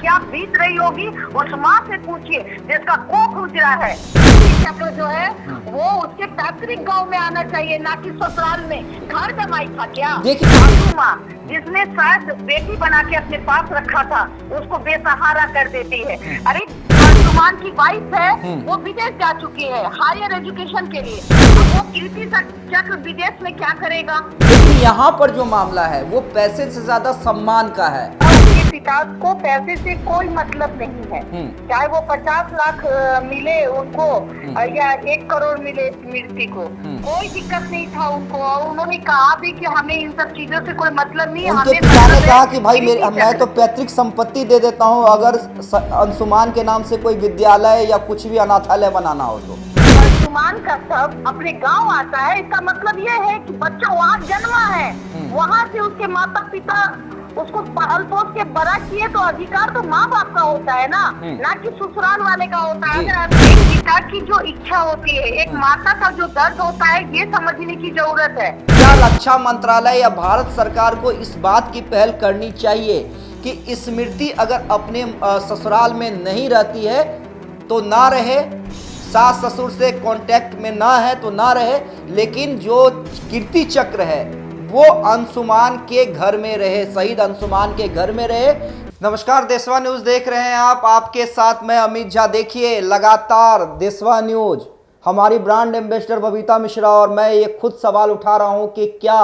क्या बीत रही होगी उस माँ से पूछिए जिसका कोख उजरा है। चक्र जो है वो उसके पैतृक गांव में आना चाहिए, ना कि ससुराल में। घर जमाई था क्या? सासू माँ जिसने शायद बेटी बना के अपने पास रखा था उसको बेसहारा कर देती है। अरे अंशुमान की वाइफ है, वो विदेश जा चुकी है हायर एजुकेशन के लिए, तो वो कीर्ति चक्र विदेश में क्या करेगा? लेकिन यहाँ पर जो मामला है वो पैसे से ज्यादा सम्मान का है। उनके पिता को पैसे से कोई मतलब नहीं है, चाहे वो 50 लाख मिले उनको या 1 करोड़ मिले स्मृति को, कोई दिक्कत नहीं था उनको। और उन्होंने कहा भी कि हमें इन सब चीजों से कोई मतलब नहीं है। उनके पिता ने कहा कि भाई मैं तो पैतृक संपत्ति दे देता हूँ अगर अंशुमान के नाम से कोई विद्यालय या कुछ भी अनाथालय बनाना हो तो। अंशुमान का सब अपने गांव आता है, इसका मतलब ये है कि बच्चा वहाँ जन्मा है, वहाँ से उसके माता पिता उसको पाल पोस के बड़ा किए, तो अधिकार तो माँ बाप का होता है ना कि ससुराल वाले का होता है। एक पिता की जो इच्छा होती है, एक माता का जो दर्द होता है, ये समझने की जरूरत है। क्या रक्षा मंत्रालय या भारत सरकार को इस बात की पहल करनी चाहिए कि स्मृति अगर अपने ससुराल में नहीं रहती है तो ना रहे, सास ससुर से कांटेक्ट में ना है तो ना रहे, लेकिन जो कीर्ति चक्र है वो अंशुमान के घर में रहे, शहीद अंशुमान के घर में रहे। नमस्कार, देशवा न्यूज देख रहे हैं आप, आपके साथ मैं अमित झा। देखिए लगातार देशवा न्यूज, हमारी ब्रांड एम्बेसडर बबीता मिश्रा और मैं ये खुद सवाल उठा रहा हूं कि क्या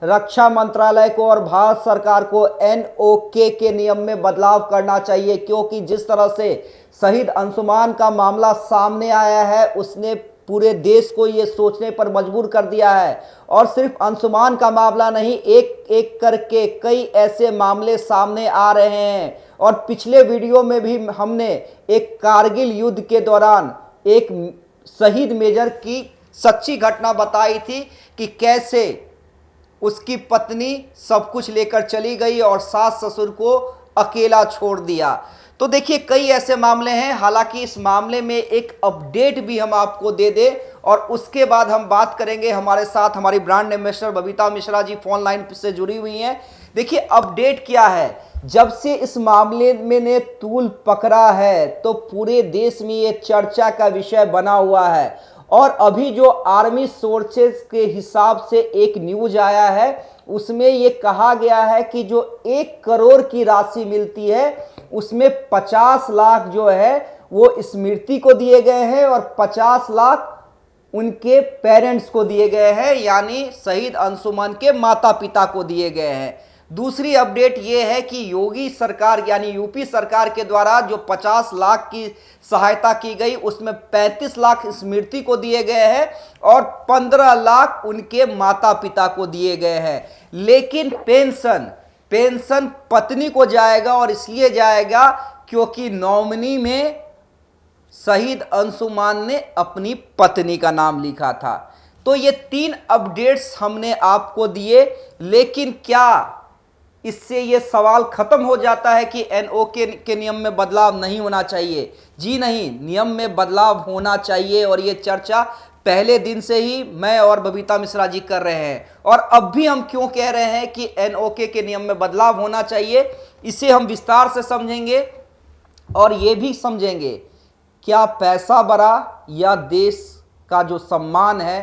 रक्षा मंत्रालय को और भारत सरकार को एनओके के नियम में बदलाव करना चाहिए, क्योंकि जिस तरह से शहीद अंशुमान का मामला सामने आया है उसने पूरे देश को ये सोचने पर मजबूर कर दिया है। और सिर्फ अंशुमान का मामला नहीं, एक एक करके कई ऐसे मामले सामने आ रहे हैं। और पिछले वीडियो में भी हमने एक कारगिल युद्ध के दौरान एक शहीद मेजर की सच्ची घटना बताई थी कि कैसे उसकी पत्नी सब कुछ लेकर चली गई और सास ससुर को अकेला छोड़ दिया। तो देखिए कई ऐसे मामले हैं, हालांकि इस मामले में एक अपडेट भी हम आपको दे दें और उसके बाद हम बात करेंगे। हमारे साथ हमारी brand ambassador Babita Mishra ji phone line से जुड़ी हुई हैं। देखिए अपडेट क्या है, जब से इस मामले में ने तूल पकड़ा है तो पूरे देश में ये चर्चा का विषय बना हुआ है। और अभी जो आर्मी सोर्सेज के हिसाब से एक न्यूज आया है उसमें ये कहा गया है कि जो 1 करोड़ की राशि मिलती है उसमें 50 लाख जो है वो स्मृति को दिए गए हैं और 50 लाख उनके पेरेंट्स को दिए गए हैं, यानी शहीद अंशुमान के माता पिता को दिए गए हैं। दूसरी अपडेट ये है कि योगी सरकार यानी यूपी सरकार के द्वारा जो 50 लाख की सहायता की गई उसमें 35 लाख स्मृति को दिए गए हैं और 15 लाख उनके माता पिता को दिए गए हैं। लेकिन पेंशन पत्नी को जाएगा, और इसलिए जाएगा क्योंकि नॉमिनी में शहीद अंशुमान ने अपनी पत्नी का नाम लिखा था। तो ये 3 अपडेट्स हमने आपको दिए, लेकिन क्या इससे ये सवाल खत्म हो जाता है कि एनओके के नियम में बदलाव नहीं होना चाहिए? जी नहीं, नियम में बदलाव होना चाहिए और ये चर्चा पहले दिन से ही मैं और बबीता मिश्रा जी कर रहे हैं। और अब भी हम क्यों कह रहे हैं कि एनओके के नियम में बदलाव होना चाहिए, इसे हम विस्तार से समझेंगे और ये भी समझेंगे क्या पैसा बड़ा या देश का जो सम्मान है,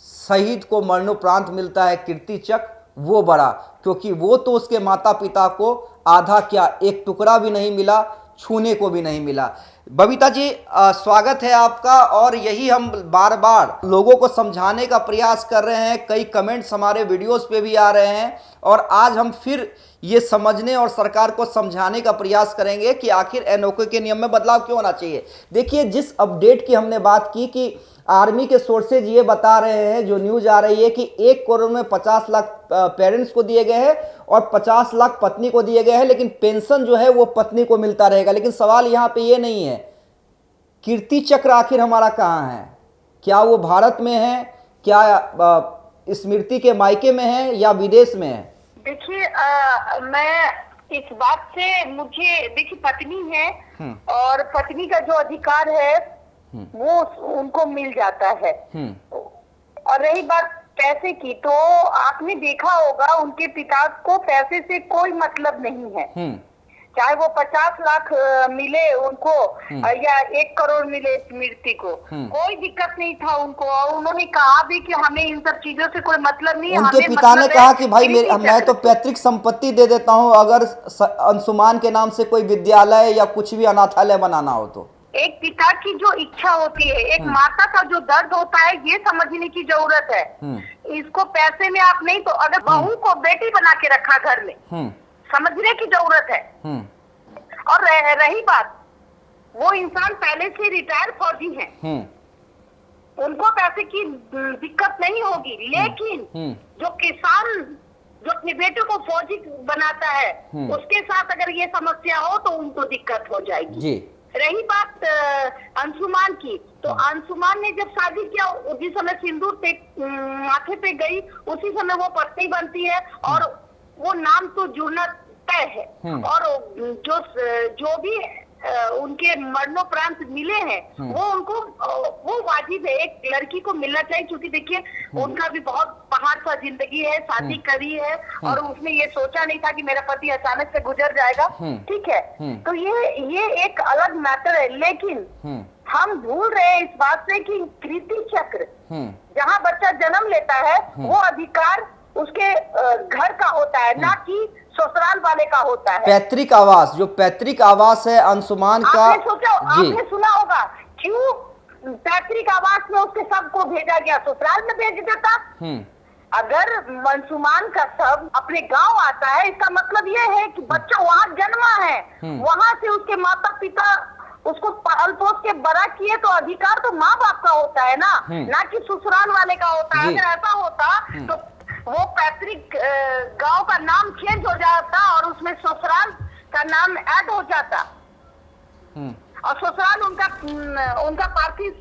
शहीद को मरणोपरांत मिलता है कीर्ति चक्र, वो बड़ा, क्योंकि वो तो उसके माता पिता को आधा क्या 1 टुकड़ा भी नहीं मिला, छूने को भी नहीं मिला। बबीता जी स्वागत है आपका। और यही हम बार बार लोगों को समझाने का प्रयास कर रहे हैं, कई कमेंट्स हमारे वीडियोस पे भी आ रहे हैं और आज हम फिर ये समझने और सरकार को समझाने का प्रयास करेंगे कि आखिर एनओके के नियम में बदलाव क्यों होना चाहिए। देखिए जिस अपडेट की हमने बात की कि आर्मी के सोर्सेज ये बता रहे हैं, जो न्यूज आ रही है कि 1 करोड़ में 50 लाख पेरेंट्स को दिए गए हैं और 50 लाख पत्नी को दिए गए हैं, लेकिन पेंशन जो है वो पत्नी को मिलता रहेगा। लेकिन सवाल यहाँ पे ये नहीं है कीर्ति चक्र आखिर हमारा कहाँ है, क्या वो भारत में है, क्या स्मृति के मायके में है या विदेश में है? देखिए मैं इस बात से, मुझे देखिए पत्नी है और पत्नी का जो अधिकार है वो उनको मिल जाता है। और रही बात पैसे की, तो आपने देखा होगा उनके पिता को पैसे से कोई मतलब नहीं है, चाहे वो 50 लाख मिले उनको या 1 करोड़ मिले स्मृति को, कोई दिक्कत नहीं था उनको। और उन्होंने कहा भी कि हमें इन सब चीजों से कोई मतलब नहीं है। उनके पिता ने कहा कि भाई मैं तो पैतृक संपत्ति दे देता हूं अगर अंशुमान के नाम से कोई विद्यालय या कुछ भी अनाथालय बनाना हो तो। एक पिता की जो इच्छा होती है, एक माता का जो दर्द होता है, ये समझने की जरूरत है। इसको पैसे में आप नहीं, तो अगर बहू को बेटी बना के रखा घर में, समझने की जरूरत है। और रही बात, वो इंसान पहले से रिटायर फौजी हैं, उनको पैसे की दिक्कत नहीं होगी। लेकिन जो किसान जो अपने बेटे को फौजी बनाता है, उसके साथ अगर ये समस्या हो तो उनको दिक्कत हो जाएगी जी। रही बात अंशुमान की, तो अंशुमान ने जब शादी किया, जिस समय सिंदूर पे माथे पे गई, उसी समय वो पत्नी बनती है और वो नाम तो जुड़ना तय है। और जो भी उनके मरणोपरांत मिले हैं, वो वाजिब है, एक लड़की को मिलना चाहिए। क्योंकि देखिए उनका भी बहुत पहाड़ सा जिंदगी है, शादी करी है और उसने ये सोचा नहीं था कि मेरा पति अचानक से गुजर जाएगा, ठीक है। तो ये एक अलग मैटर है। लेकिन हम भूल रहे हैं इस बात से कि कीर्ति चक्र, जहाँ बच्चा जन्म लेता है, वो अधिकार उसके घर का होता है, ना कि ससुराल वाले का होता है। पैतृक आवास, जो पैतृक आवास है अंशुमान का, आपने सुना होगा क्यों पैतृक आवास में उसके शव को भेजा गया, ससुराल में भेज देता। अगर अंशुमान का शव अपने गांव आता है, इसका मतलब यह है कि बच्चा वहां जन्मा है, वहां से उसके माता पिता उसको पाल पोस के बड़ा किए, तो अधिकार तो माँ बाप का होता है ना कि ससुराल वाले का होता है। अगर ऐसा होता तो वो पैतृक गांव का नाम चेंज हो जाता और उसमें ससुराल का नाम ऐड हो जाता और ससुराल उनका पार्थिव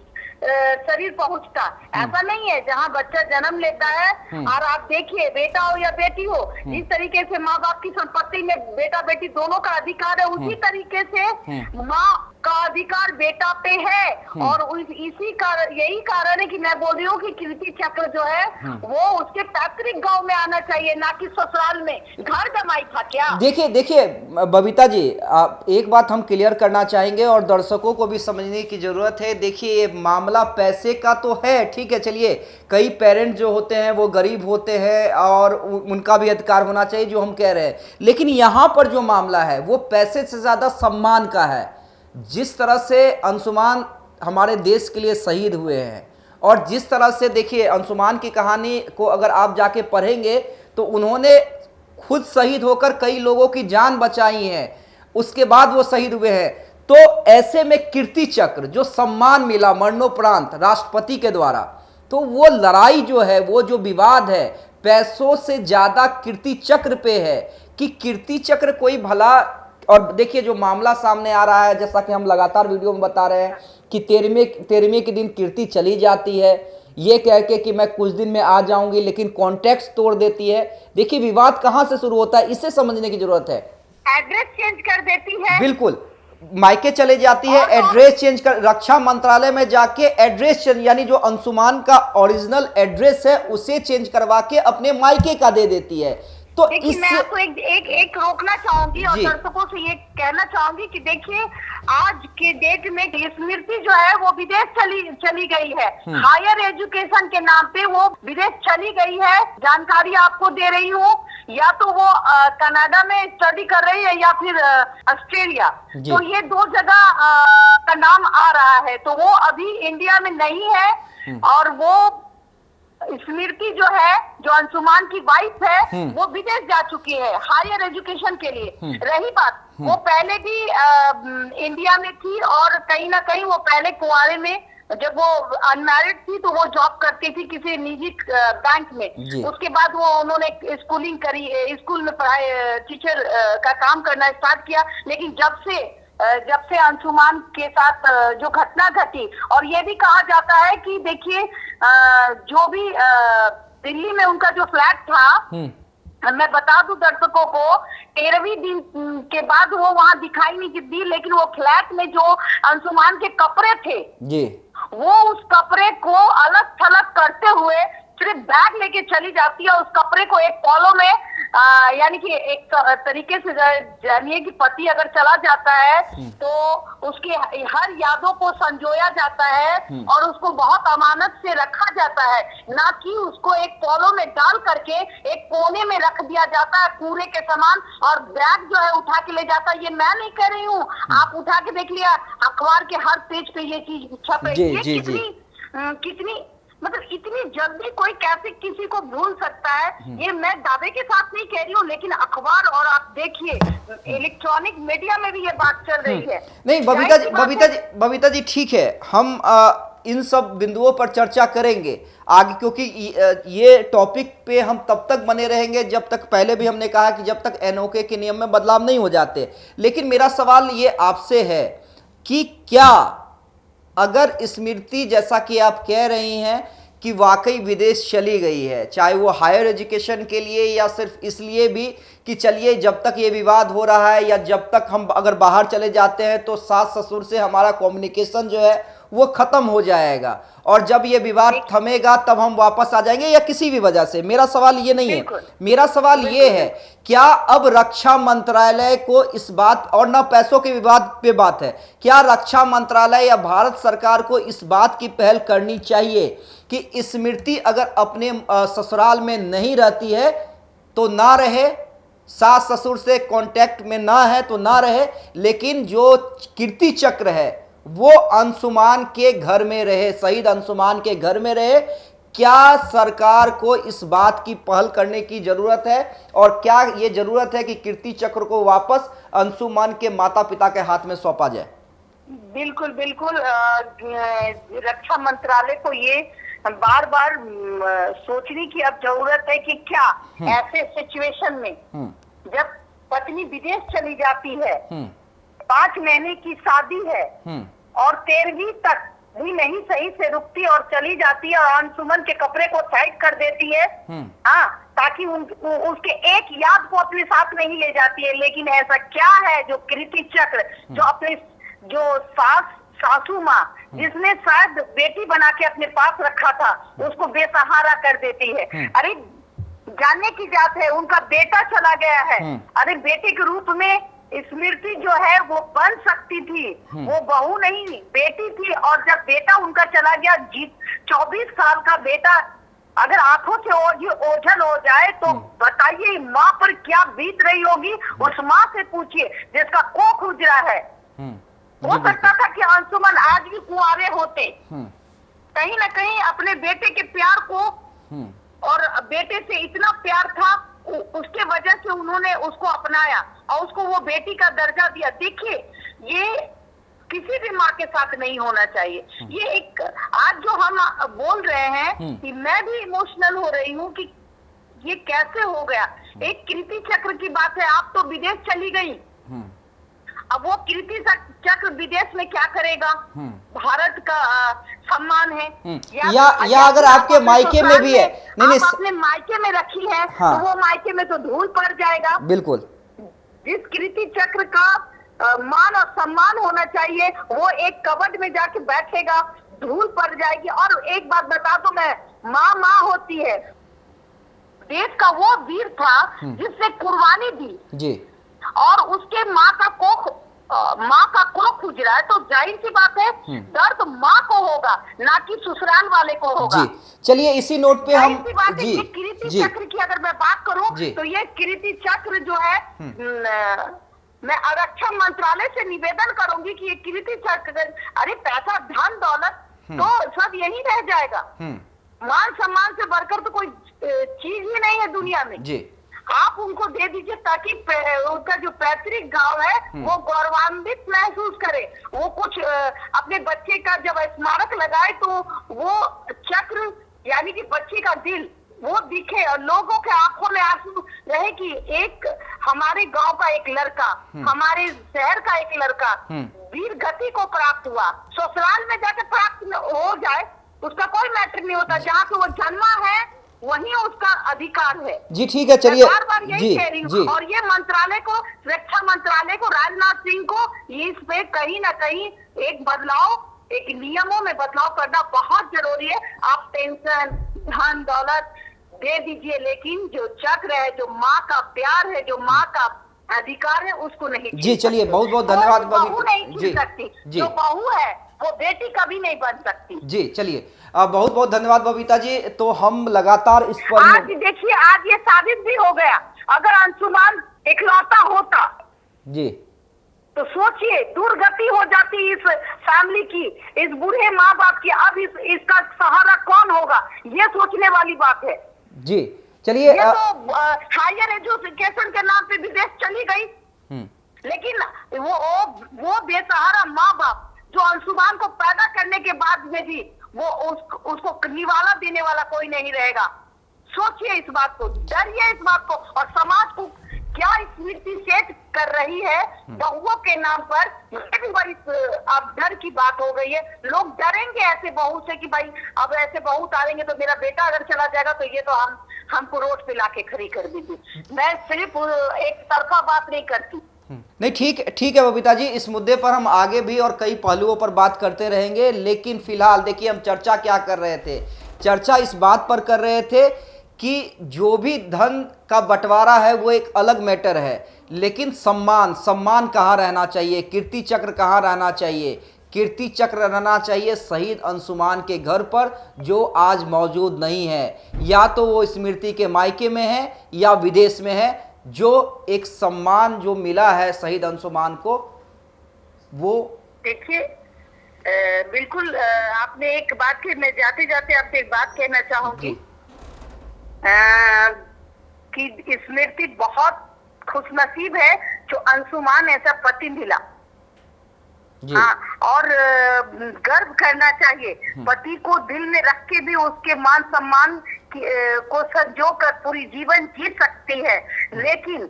शरीर पहुंचता। ऐसा नहीं है। जहां बच्चा जन्म लेता है, और आप देखिए बेटा हो या बेटी हो, जिस तरीके से माँ बाप की संपत्ति में बेटा बेटी दोनों का अधिकार है, उसी तरीके से माँ का अधिकार बेटा पे है। और यही कारण है कि मैं बोल रही हूँ कि कीर्ति चक्र जो है वो उसके पैतृक गांव में आना चाहिए, ना कि ससुराल में। घर जमाई था क्या? देखिए बबीता जी, एक बात हम क्लियर करना चाहेंगे और दर्शकों को भी समझने की जरूरत है। देखिए ये मामला पैसे का तो है, ठीक है, चलिए कई पेरेंट जो होते हैं वो गरीब होते हैं और उनका भी अधिकार होना चाहिए, जो हम कह रहे हैं। लेकिन यहाँ पर जो मामला है वो पैसे से ज्यादा सम्मान का है। जिस तरह से अंशुमान हमारे देश के लिए शहीद हुए हैं और जिस तरह से देखिए अंशुमान की कहानी को अगर आप जाके पढ़ेंगे तो उन्होंने खुद शहीद होकर कई लोगों की जान बचाई है, उसके बाद वो शहीद हुए हैं। तो ऐसे में कीर्ति चक्र जो सम्मान मिला मरणोपरांत राष्ट्रपति के द्वारा, तो वो लड़ाई जो है, वो जो विवाद है, पैसों से ज्यादा कीर्ति चक्र पे है कि कीर्ति चक्र कोई भला। और देखिए जो मामला सामने आ रहा है, जैसा कि हम लगातार वीडियो में बता रहे हैं कि 13वें के दिन कीर्ति चली जाती है, ये कह के कि मैं कुछ दिन में आ जाऊंगी, लेकिन कॉन्टेक्स्ट तोड़ देती है। देखिए विवाद कहां से शुरू होता है, इसे समझने की जरूरत है। एड्रेस चेंज कर देती है, बिल्कुल मायके चले जाती है, एड्रेस चेंज कर, रक्षा मंत्रालय में जाके एड्रेस चेंज, यानी जो अंशुमान का ओरिजिनल एड्रेस है उसे चेंज करवा के अपने मायके का दे देती है। तो देखिए मैं आपको एक रोकना चाहूंगी और दर्शकों से ये कहना चाहूंगी कि देखिए आज के डेट में स्मृति जो है वो विदेश चली गई है। हायर एजुकेशन के नाम पे वो विदेश चली गई है। जानकारी आपको दे रही हूँ, या तो वो कनाडा में स्टडी कर रही है या फिर ऑस्ट्रेलिया। तो ये 2 जगह का नाम आ रहा है। तो वो अभी इंडिया में नहीं है और वो स्मृति जो है, जो अंशुमान की वाइफ है, वो विदेश जा चुकी है हायर एजुकेशन के लिए। रही बात, वो पहले भी इंडिया में थी और कहीं ना कहीं वो पहले कुंवारे में, जब वो अनमैरिड थी तो वो जॉब करती थी किसी निजी बैंक में। उसके बाद वो उन्होंने स्कूलिंग करी, स्कूल में पढ़ाई, टीचर का काम करना स्टार्ट किया। लेकिन जब से अंशुमान के साथ जो घटना घटी, और ये भी कहा जाता है कि देखिए जो भी दिल्ली में उनका जो फ्लैट था, मैं बता दूं दर्शकों को, 13वें दिन के बाद वो वहां दिखाई नहीं दी, लेकिन वो फ्लैट में जो अंशुमान के कपड़े थे जी, वो उस कपड़े को अलग थलग करते हुए सिर्फ बैग लेके चली जाती है। उस कपड़े को एक पॉलो में यानी कि एक तरीके से जानिए कि पति अगर चला जाता है तो उसकी हर यादों को संजोया जाता है और उसको बहुत अमानत से रखा जाता है, ना कि उसको एक पोलो में डाल करके एक कोने में रख दिया जाता है कूड़े के समान, और बैग जो है उठा के ले जाता है। ये मैं नहीं कह रही हूँ, आप उठा के देख लिया, अखबार के हर पेज पे ये चीज छप रही है। कितनी मतलब इतनी जल्दी कोई कैसे किसी को भूल सकता है, ये मैं दावे के साथ नहीं कह रही हूँ, लेकिन अखबार और आप देखिए इलेक्ट्रॉनिक मीडिया में भी ये बात चल रही है। नहीं बबीता जी ठीक है, हम इन सब बिंदुओं पर चर्चा करेंगे आगे, क्योंकि ये टॉपिक पे हम तब तक बने रहेंगे जब तक, पहले भी हमने कहा कि जब तक एनओके के नियम में बदलाव नहीं हो जाते। लेकिन मेरा सवाल ये आपसे है कि क्या अगर स्मृति, जैसा कि आप कह रही हैं कि वाकई विदेश चली गई है, चाहे वो हायर एजुकेशन के लिए या सिर्फ इसलिए भी कि चलिए जब तक ये विवाद हो रहा है या जब तक हम अगर बाहर चले जाते हैं तो सास ससुर से हमारा कम्युनिकेशन जो है वो खत्म हो जाएगा और जब ये विवाद थमेगा तब हम वापस आ जाएंगे, या किसी भी वजह से। मेरा सवाल ये नहीं है, मेरा सवाल ये है क्या अब रक्षा मंत्रालय को इस बात, और ना पैसों के विवाद पे बात है, क्या रक्षा मंत्रालय या भारत सरकार को इस बात की पहल करनी चाहिए कि स्मृति अगर अपने ससुराल में नहीं रहती है तो ना रहे, सास ससुर से कांटेक्ट में ना है तो ना रहे, लेकिन जो कीर्ति चक्र है वो अंशुमान के घर में रहे, शहीद अंशुमान के घर में रहे। क्या सरकार को इस बात की पहल करने की जरूरत है, और क्या ये जरूरत है कि कीर्ति चक्र को वापस अंशुमान के माता पिता के हाथ में सौंपा जाए? बिल्कुल बिल्कुल, रक्षा मंत्रालय को ये बार बार सोचने की अब जरूरत है कि क्या ऐसे सिचुएशन में जब पत्नी विदेश चली जाती है, 5 महीने की शादी है और 13वीं तक भी नहीं सही से रुकती और चली जाती है और अंशुमन के कपड़े को साइड कर देती है, हाँ, ताकि उसके एक याद को अपने साथ नहीं ले जाती है। लेकिन ऐसा क्या है जो कीर्ति चक्र, जो अपने जो सासू माँ जिसने शायद बेटी बना के अपने पास रखा था, उसको बेसहारा कर देती है। अरे जानने की बात है, उनका बेटा चला गया है, अरे बेटे के रूप में स्मृति जो है वो बन सकती थी, वो बहू नहीं बेटी थी। और जब बेटा उनका चला गया, 24 साल का बेटा अगर आंखों से ओझल हो जाए तो बताइए माँ पर क्या बीत रही होगी। उस माँ से पूछिए जिसका कोख उजड़ा है। हो सकता था कि अंशुमन आज भी कुंवारे होते, कहीं ना कहीं अपने बेटे के प्यार को, और बेटे से इतना प्यार था उसके वजह से उन्होंने उसको अपनाया और उसको वो बेटी का दर्जा दिया। देखिए ये किसी भी माँ के साथ नहीं होना चाहिए। ये एक आज जो हम बोल रहे हैं कि मैं भी इमोशनल हो रही हूँ कि ये कैसे हो गया। एक कीर्ति चक्र की बात है, आप तो विदेश चली गई, अब वो कीर्ति चक्र विदेश में क्या करेगा? भारत का सम्मान है, या अगर आपके मायके में भी है, नहीं अपने मायके में रखी है, हाँ, तो वो मायके में तो धूल पड़ जाएगा। बिल्कुल, जिस कीर्ति चक्र का मान और सम्मान होना चाहिए वो एक कबर्ड में जाके बैठेगा, धूल पड़ जाएगी। और एक बात बता दो मैं, माँ होती है, देश का वो वीर था जिसने कुर्बानी दी जी, और उसके माँ का कोख उजड़ा है, तो जाहिर सी बात है दर्द माँ को होगा, ना कि ससुराल वाले को होगा। चलिए इसी नोट पे हम जी कीर्ति चक्र की अगर मैं बात करूं तो ये कीर्ति चक्र जो है, मैं रक्षा मंत्रालय से निवेदन करूंगी कि ये कीर्ति चक्र, अरे पैसा धन दौलत तो सब यही रह जाएगा, मान सम्मान से बढ़कर तो कोई चीज ही नहीं है दुनिया में जी। आप उनको दे दीजिए ताकि उनका जो पैतृक गांव है वो गौरवान्वित महसूस करे, वो कुछ अपने बच्चे का जब स्मारक लगाए तो वो चक्र यानी कि बच्चे का दिल वो दिखे और लोगों के आंखों में आंसू रहे कि एक हमारे गांव का एक लड़का, हमारे शहर का एक लड़का वीर गति को प्राप्त हुआ। ससुराल में जाके प्राप्त हो जाए उसका कोई मैटर नहीं होता, जहाँ पे वो जन्मा है वही उसका अधिकार है जी। ठीक है, चलिए बार यही कह रही हूँ। और ये मंत्रालय को, रक्षा मंत्रालय को, राजनाथ सिंह को इस पे कहीं ना कहीं एक बदलाव, एक नियमों में बदलाव करना बहुत जरूरी है। आप पेंशन, धन दौलत दे दीजिए, लेकिन जो चक्र है, जो माँ का प्यार है, जो माँ का अधिकार है, उसको नहीं जी। चलिए, बहुत बहुत धन्यवाद बहू नहीं जी छीन सकती। जी। जो बहू है वो बेटी कभी नहीं बन सकती। जी चलिए, बहुत बहुत धन्यवाद बबीता जी। तो हम लगातार इस पर आज देखिए, आज ये साबित भी हो गया, अगर अंशुमान इकलौता होता जी तो सोचिए दुर्गति हो जाती इस फैमिली की, इस बूढ़े माँ बाप की। अब इसका सहारा कौन होगा, ये सोचने वाली बात है। जी चलिए, ये तो हायर एजुकेशन के नाम पे विदेश चली गई, लेकिन वो बेसहारा माँ बाप जो अंशुमान को पैदा करने के बाद में भी वो उसको निवाला देने वाला कोई नहीं रहेगा। सोचिए इस बात को, डरिए इस बात को। और समाज को क्या स्मृति सेट कर रही है बहुओं के नाम पर, ये भी बड़ी अब डर की बात हो गई है। लोग डरेंगे ऐसे बहू से कि भाई अब ऐसे बहू उतारेंगे तो मेरा बेटा अगर चला जाएगा तो ये तो हमको रोड पे लाके खड़ी कर दीजिए। मैं सिर्फ एक तरफा बात नहीं करती। नहीं, ठीक है बबीता जी, इस मुद्दे पर हम आगे भी और कई पहलुओं पर बात करते रहेंगे। लेकिन फिलहाल देखिए, हम चर्चा क्या कर रहे थे, चर्चा इस बात पर कर रहे थे कि जो भी धन का बंटवारा है वो एक अलग मैटर है, लेकिन सम्मान कहाँ रहना चाहिए, कीर्ति चक्र कहाँ रहना चाहिए। कीर्ति चक्र रहना चाहिए शहीद अंशुमान के घर पर, जो आज मौजूद नहीं है। या तो वो स्मृति के मायके में है या विदेश में है। जो एक सम्मान जो मिला है शहीद अंशुमान को, वो देखिए बिल्कुल आपने एक बात की, मैं जाते जाते आपसे एक बात कहना चाहूंगी कि स्मृति बहुत खुशनसीब है जो अंशुमान ऐसा पति मिला। हाँ, और गर्व करना चाहिए, पति को दिल में रख के भी उसके मान सम्मान को संजो कर पूरी जीवन जी सकती है। लेकिन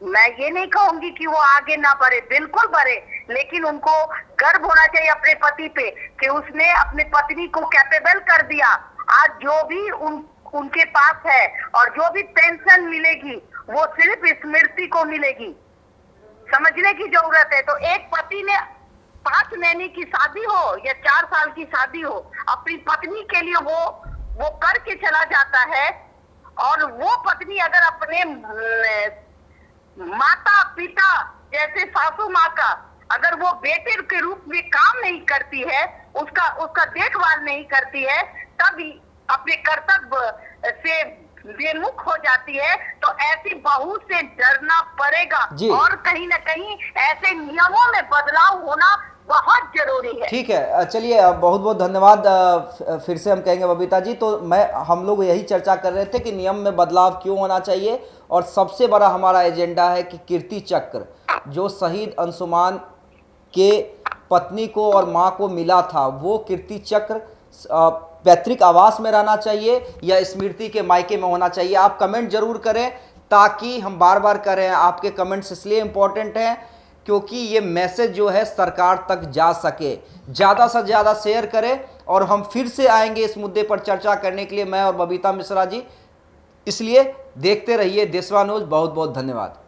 मैं ये नहीं कहूंगी कि वो आगे ना बढ़े, बिल्कुल बढ़े, लेकिन उनको गर्व होना चाहिए अपने पति पे कि उसने अपनी पत्नी को कैपेबल कर दिया। आज जो भी उनके पास है और जो भी पेंशन मिलेगी वो सिर्फ स्मृति को मिलेगी, समझने की जरूरत है। तो एक पति ने 5 महीने की शादी हो या 4 साल की शादी हो, अपनी पत्नी के लिए वो करके चला जाता है। और वो पत्नी अगर अपने माता पिता जैसे सासू माँ का अगर वो बेटे के रूप में काम नहीं करती है, उसका देखभाल नहीं करती है, तभी अपने कर्तव्य से बेमुख हो जाती है, तो ऐसी बहू से डरना पड़ेगा। और कहीं ना कहीं ऐसे नियमों में बदलाव होना बहुत जरूरी है। ठीक है, चलिए, बहुत बहुत धन्यवाद। फिर से हम कहेंगे बबीता जी, तो हम लोग यही चर्चा कर रहे थे कि नियम में बदलाव क्यों होना चाहिए, और सबसे बड़ा हमारा एजेंडा है कि कीर्ति चक्र जो शहीद अंशुमान के पत्नी को और माँ को मिला था, वो कीर्ति चक्र पैतृक आवास में रहना चाहिए या स्मृति के मायके में होना चाहिए। आप कमेंट जरूर करें, ताकि हम बार बार करें, आपके कमेंट्स इसलिए इम्पोर्टेंट हैं क्योंकि ये मैसेज जो है सरकार तक जा सके। ज़्यादा से ज़्यादा शेयर करें, और हम फिर से आएंगे इस मुद्दे पर चर्चा करने के लिए, मैं और बबीता मिश्रा जी। इसलिए देखते रहिए देशवा न्यूज़। बहुत बहुत धन्यवाद।